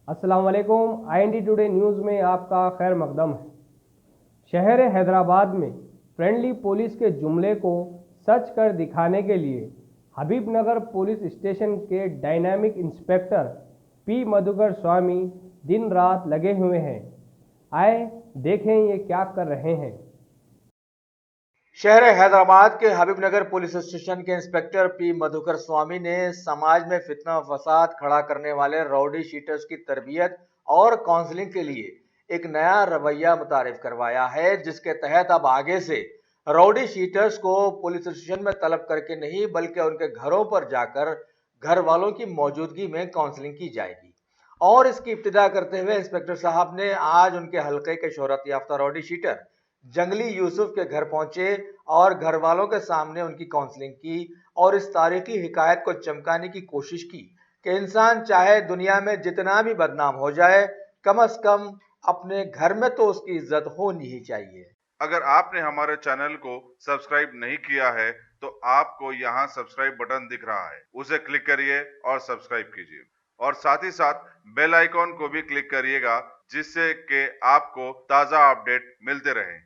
अस्सलाम वालेकुम। IND today news में आपका खैर मकदम है। शहर हैदराबाद में फ्रेंडली पुलिस के जुमले को सच कर दिखाने के लिए हबीबनगर पुलिस स्टेशन के डायनामिक इंस्पेक्टर P मधुकर स्वामी दिन रात लगे हुए हैं। आए देखें ये क्या कर रहे हैं। शहर हैदराबाद के हबीबनगर पुलिस स्टेशन के इंस्पेक्टर पी मधुकर स्वामी ने समाज में फितना फसाद खड़ा करने वाले राउडी शीटर्स की तरबियत और काउंसलिंग के लिए एक नया रवैया मुतारिफ करवाया है, जिसके तहत अब आगे से राउडी शीटर्स को पुलिस स्टेशन में तलब करके नहीं बल्कि उनके घरों पर जाकर घर वालों की मौजूदगी में काउंसलिंग की जाएगी। और इसकी इब्तिदा करते हुए इंस्पेक्टर साहब ने आज उनके हल्के के शोहरत याफ्ता राउडी शीटर जंगली यूसुफ के घर पहुंचे और घर वालों के सामने उनकी काउंसलिंग की और इस तारीखी हिकायत को चमकाने की कोशिश की कि इंसान चाहे दुनिया में जितना भी बदनाम हो जाए, कम से कम अपने घर में तो उसकी इज्जत होनी ही चाहिए। अगर आपने हमारे चैनल को सब्सक्राइब नहीं किया है तो आपको यहाँ सब्सक्राइब बटन दिख रहा है, उसे क्लिक करिए और सब्सक्राइब कीजिए और साथ ही साथ बेल आइकॉन को भी क्लिक करिएगा, जिससे कि आपको ताज़ा अपडेट मिलते रहें।